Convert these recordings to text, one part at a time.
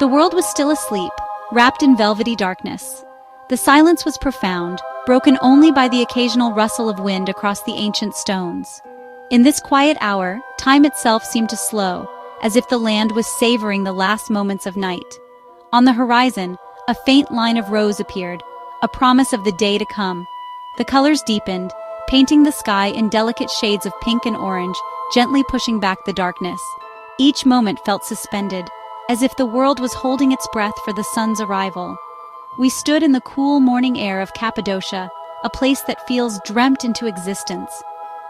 The world was still asleep, wrapped in velvety darkness. The silence was profound, broken only by the occasional rustle of wind across the ancient stones. In this quiet hour, time itself seemed to slow, as if the land was savoring the last moments of night. On the horizon, a faint line of rose appeared, a promise of the day to come. The colors deepened, painting the sky in delicate shades of pink and orange, gently pushing back the darkness. Each moment felt suspended, as if the world was holding its breath for the sun's arrival. We stood in the cool morning air of Cappadocia, a place that feels dreamt into existence.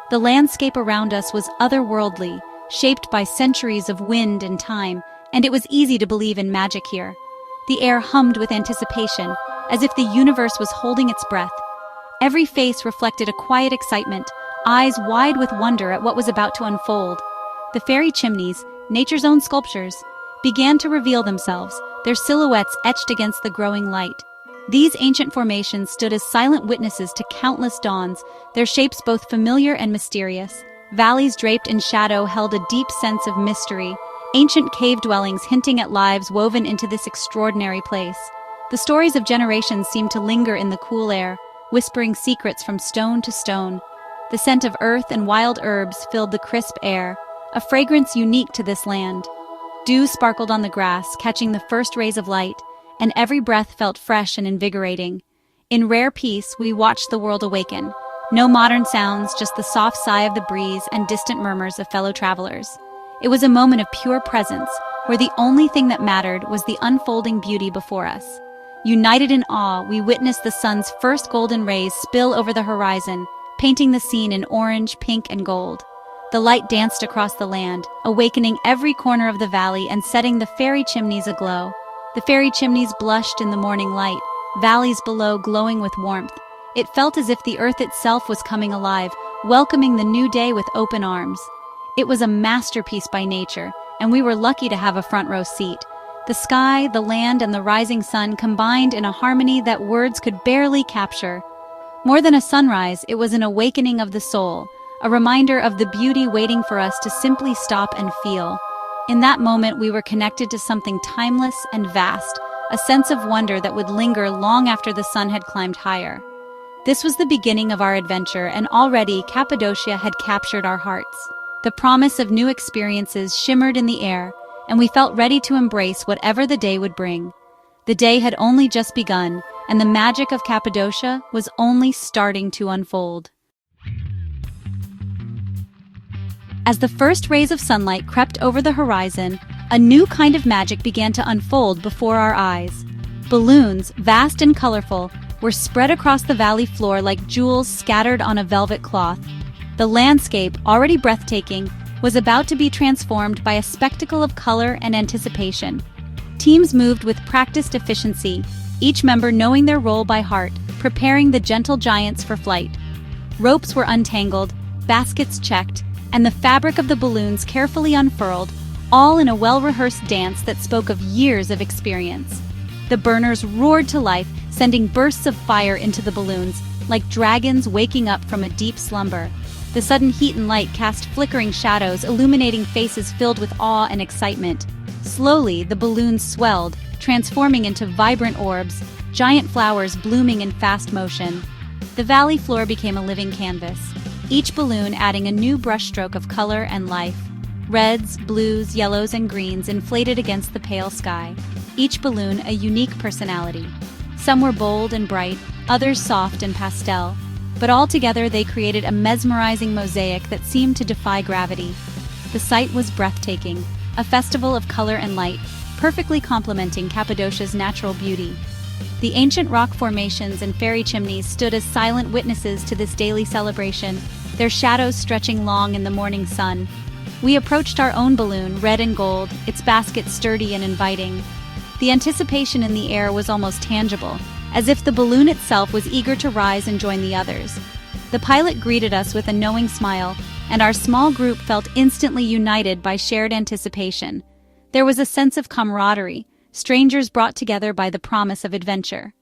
The landscape around us was otherworldly, shaped by centuries of wind and time, and it was easy to believe in magic here. The air hummed with anticipation, as if the universe was holding its breath. Every face reflected a quiet excitement, eyes wide with wonder at what was about to unfold. The fairy chimneys, nature's own sculptures, began to reveal themselves, their silhouettes etched against the growing light. These ancient formations stood as silent witnesses to countless dawns, their shapes both familiar and mysterious. Valleys draped in shadow held a deep sense of mystery, ancient cave dwellings hinting at lives woven into this extraordinary place. The stories of generations seemed to linger in the cool air, whispering secrets from stone to stone. The scent of earth and wild herbs filled the crisp air, a fragrance unique to this land. Dew sparkled on the grass, catching the first rays of light, and every breath felt fresh and invigorating. In rare peace, we watched the world awaken. No modern sounds, just the soft sigh of the breeze and distant murmurs of fellow travelers. It was a moment of pure presence, where the only thing that mattered was the unfolding beauty before us. United in awe, we witnessed the sun's first golden rays spill over the horizon, painting the scene in orange, pink, and gold. The light danced across the land, awakening every corner of the valley and setting the fairy chimneys aglow. The fairy chimneys blushed in the morning light, valleys below glowing with warmth. It felt as if the earth itself was coming alive, welcoming the new day with open arms. It was a masterpiece by nature, and we were lucky to have a front row seat. The sky, the land, and the rising sun combined in a harmony that words could barely capture. More than a sunrise, it was an awakening of the soul, a reminder of the beauty waiting for us to simply stop and feel. In that moment, we were connected to something timeless and vast, a sense of wonder that would linger long after the sun had climbed higher. This was the beginning of our adventure, and already Cappadocia had captured our hearts. The promise of new experiences shimmered in the air, and we felt ready to embrace whatever the day would bring. The day had only just begun, and the magic of Cappadocia was only starting to unfold. As the first rays of sunlight crept over the horizon, a new kind of magic began to unfold before our eyes. Balloons, vast and colorful, were spread across the valley floor like jewels scattered on a velvet cloth. The landscape, already breathtaking, was about to be transformed by a spectacle of color and anticipation. Teams moved with practiced efficiency, each member knowing their role by heart, preparing the gentle giants for flight. Ropes were untangled, baskets checked, and the fabric of the balloons carefully unfurled, all in a well-rehearsed dance that spoke of years of experience. The burners roared to life, sending bursts of fire into the balloons, like dragons waking up from a deep slumber. The sudden heat and light cast flickering shadows, illuminating faces filled with awe and excitement. Slowly, the balloons swelled, transforming into vibrant orbs, giant flowers blooming in fast motion. The valley floor became a living canvas, each balloon adding a new brushstroke of color and life. Reds, blues, yellows, and greens inflated against the pale sky, each balloon a unique personality. Some were bold and bright, others soft and pastel, but all together they created a mesmerizing mosaic that seemed to defy gravity. The sight was breathtaking, a festival of color and light, perfectly complementing Cappadocia's natural beauty. The ancient rock formations and fairy chimneys stood as silent witnesses to this daily celebration, their shadows stretching long in the morning sun. We approached our own balloon, red and gold, its basket sturdy and inviting. The anticipation in the air was almost tangible, as if the balloon itself was eager to rise and join the others. The pilot greeted us with a knowing smile, and our small group felt instantly united by shared anticipation. There was a sense of camaraderie, strangers brought together by the promise of adventure.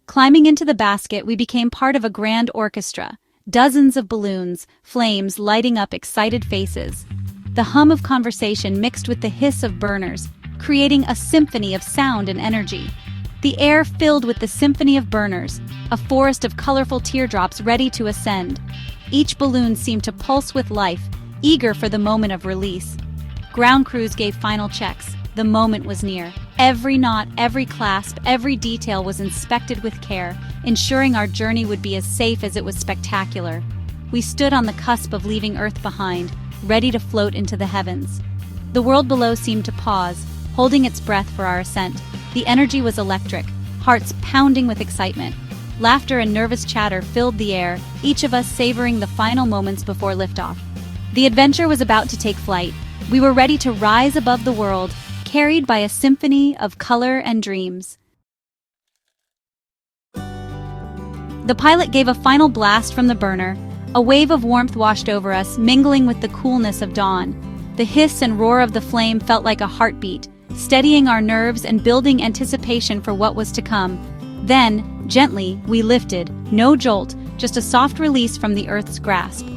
Climbing into the basket, we became part of a grand orchestra, dozens of balloons, flames lighting up excited faces. The hum of conversation mixed with the hiss of burners, creating a symphony of sound and energy. The air filled with the symphony of burners, a forest of colorful teardrops ready to ascend. Each balloon seemed to pulse with life, eager for the moment of release. Ground crews gave final checks. The moment was near. Every knot, every clasp, every detail was inspected with care, ensuring our journey would be as safe as it was spectacular. We stood on the cusp of leaving Earth behind, ready to float into the heavens. The world below seemed to pause, holding its breath for our ascent. The energy was electric, hearts pounding with excitement. Laughter and nervous chatter filled the air, each of us savoring the final moments before liftoff. The adventure was about to take flight. We were ready to rise above the world, carried by a symphony of color and dreams. The pilot gave a final blast from the burner. A wave of warmth washed over us, mingling with the coolness of dawn. The hiss and roar of the flame felt like a heartbeat, steadying our nerves and building anticipation for what was to come. Then, gently, we lifted, no jolt, just a soft release from the Earth's grasp.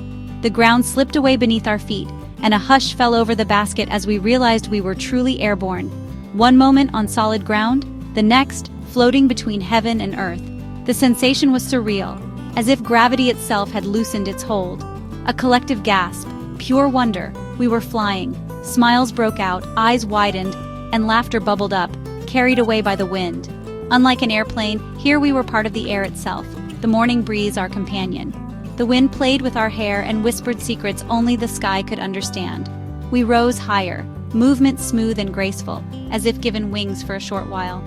The ground slipped away beneath our feet, and a hush fell over the basket as we realized we were truly airborne. One moment on solid ground, the next floating between heaven and earth. The sensation was surreal, as if gravity itself had loosened its hold. A collective gasp, pure wonder. We were flying. Smiles broke out, eyes widened, and laughter bubbled up, carried away by the wind. Unlike an airplane, here we were part of the air itself, the morning breeze our companion. The wind played with our hair and whispered secrets only the sky could understand. We rose higher, movement smooth and graceful, as if given wings for a short while.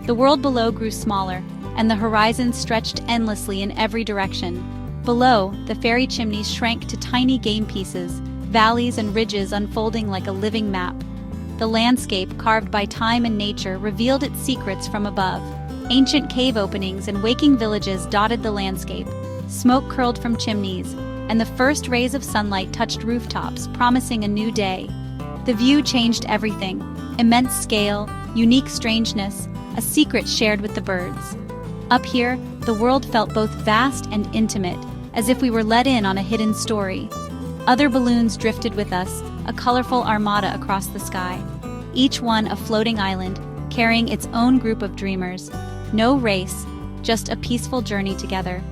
The world below grew smaller, and the horizon stretched endlessly in every direction. Below, the fairy chimneys shrank to tiny game pieces, valleys and ridges unfolding like a living map. The landscape, carved by time and nature, revealed its secrets from above. Ancient cave openings and waking villages dotted the landscape. Smoke curled from chimneys, and the first rays of sunlight touched rooftops, promising a new day. The view changed everything. Immense scale, unique strangeness, a secret shared with the birds. Up here, the world felt both vast and intimate, as if we were let in on a hidden story. Other balloons drifted with us, a colorful armada across the sky. Each one a floating island, carrying its own group of dreamers. No race, just a peaceful journey together.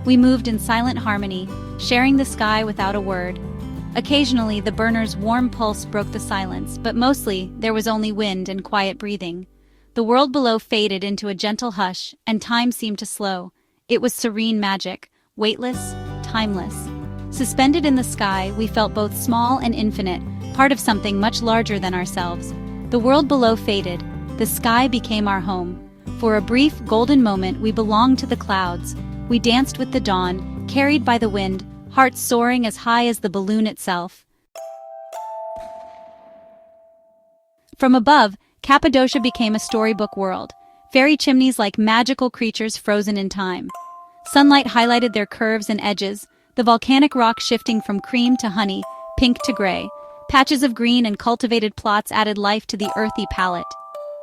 We moved in silent harmony, sharing the sky without a word. Occasionally, the burner's warm pulse broke the silence, but mostly, there was only wind and quiet breathing. The world below faded into a gentle hush, and time seemed to slow. It was serene magic, weightless, timeless. Suspended in the sky, we felt both small and infinite, part of something much larger than ourselves. The world below faded. The sky became our home. For a brief, golden moment, we belonged to the clouds. We danced with the dawn, carried by the wind, hearts soaring as high as the balloon itself. From above, Cappadocia became a storybook world. Fairy chimneys like magical creatures frozen in time. Sunlight highlighted their curves and edges, the volcanic rock shifting from cream to honey, pink to gray. Patches of green and cultivated plots added life to the earthy palette.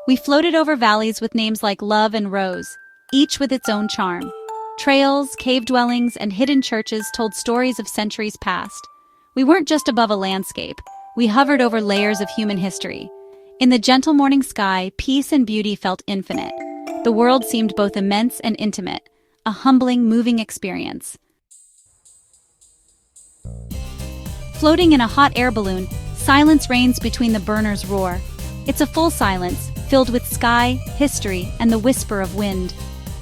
We floated over valleys with names like Love and Rose, each with its own charm. Trails, cave dwellings, and hidden churches told stories of centuries past. We weren't just above a landscape. We hovered over layers of human history. In the gentle morning sky, peace and beauty felt infinite. The world seemed both immense and intimate, a humbling, moving experience. Floating in a hot air balloon, silence reigns between the burner's roar. It's a full silence, filled with sky, history, and the whisper of wind.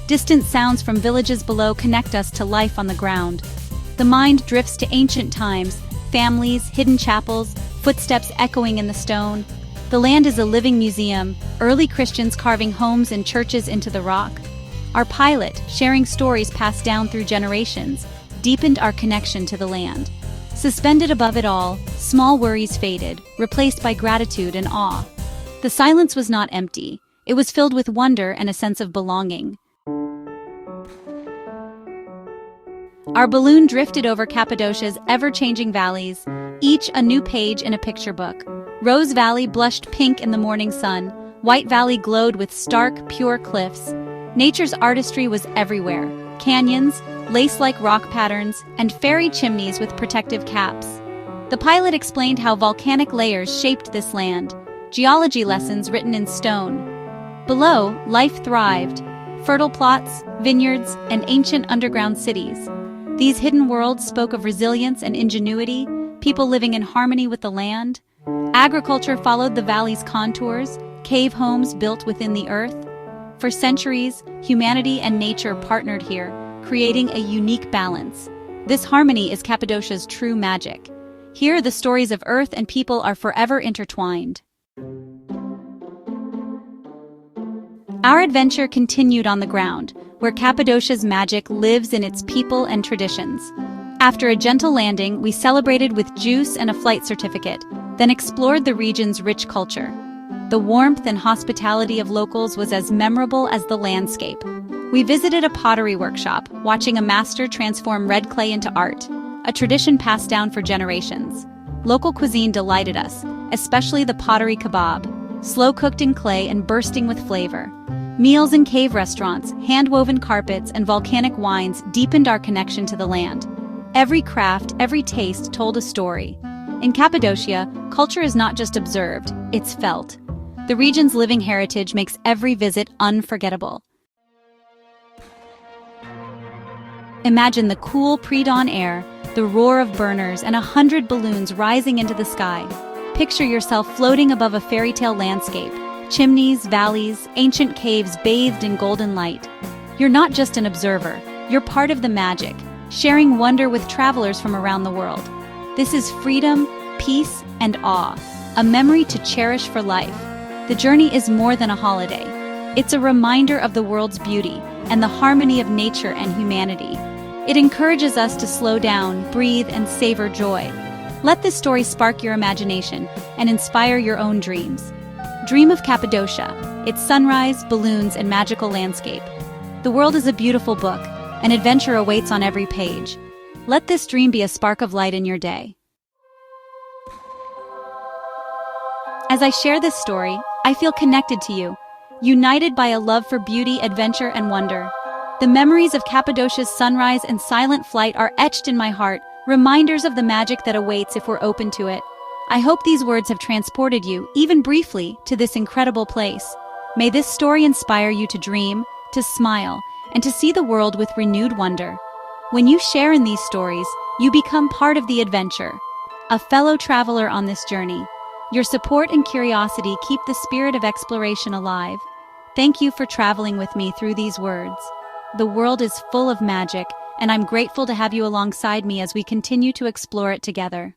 Distant sounds from villages below connect us to life on the ground. The mind drifts to ancient times, families, hidden chapels, footsteps echoing in the stone. The land is a living museum, early Christians carving homes and churches into the rock. Our pilot, sharing stories passed down through generations, deepened our connection to the land. Suspended above it all, small worries faded, replaced by gratitude and awe. The silence was not empty. It was filled with wonder and a sense of belonging. Our balloon drifted over Cappadocia's ever-changing valleys, each a new page in a picture book. Rose Valley blushed pink in the morning sun. White Valley glowed with stark, pure cliffs. Nature's artistry was everywhere. Canyons, lace-like rock patterns, and fairy chimneys with protective caps. The pilot explained how volcanic layers shaped this land. geology lessons written in stone. Below, life thrived. Fertile plots, vineyards, and ancient underground cities. These hidden worlds spoke of resilience and ingenuity, people living in harmony with the land. Agriculture followed the valley's contours, cave homes built within the earth. For centuries, humanity and nature partnered here, creating a unique balance. This harmony is Cappadocia's true magic. Here, the stories of earth and people are forever intertwined. Our adventure continued on the ground, where Cappadocia's magic lives in its people and traditions. After a gentle landing, we celebrated with juice and a flight certificate, then explored the region's rich culture. The warmth and hospitality of locals was as memorable as the landscape. We visited a pottery workshop, watching a master transform red clay into art, a tradition passed down for generations. Local cuisine delighted us, especially the pottery kebab, slow-cooked in clay and bursting with flavor. Meals in cave restaurants, hand-woven carpets, and volcanic wines deepened our connection to the land. Every craft, every taste told a story. In Cappadocia, culture is not just observed, it's felt. The region's living heritage makes every visit unforgettable. Imagine the cool pre-dawn air, the roar of burners, and 100 balloons rising into the sky. Picture yourself floating above a fairy tale landscape. Chimneys, valleys, ancient caves bathed in golden light. You're not just an observer, you're part of the magic, sharing wonder with travelers from around the world. This is freedom, peace, and awe, a memory to cherish for life. The journey is more than a holiday. It's a reminder of the world's beauty and the harmony of nature and humanity. It encourages us to slow down, breathe, and savor joy. Let this story spark your imagination and inspire your own dreams. Dream of Cappadocia, its sunrise, balloons, and magical landscape. The world is a beautiful book, and adventure awaits on every page. Let this dream be a spark of light in your day. As I share this story, I feel connected to you, united by a love for beauty, adventure, and wonder. The memories of Cappadocia's sunrise and silent flight are etched in my heart, reminders of the magic that awaits if we're open to it. I hope these words have transported you, even briefly, to this incredible place. May this story inspire you to dream, to smile, and to see the world with renewed wonder. When you share in these stories, you become part of the adventure, a fellow traveler on this journey. Your support and curiosity keep the spirit of exploration alive. Thank you for traveling with me through these words. The world is full of magic, and I'm grateful to have you alongside me as we continue to explore it together.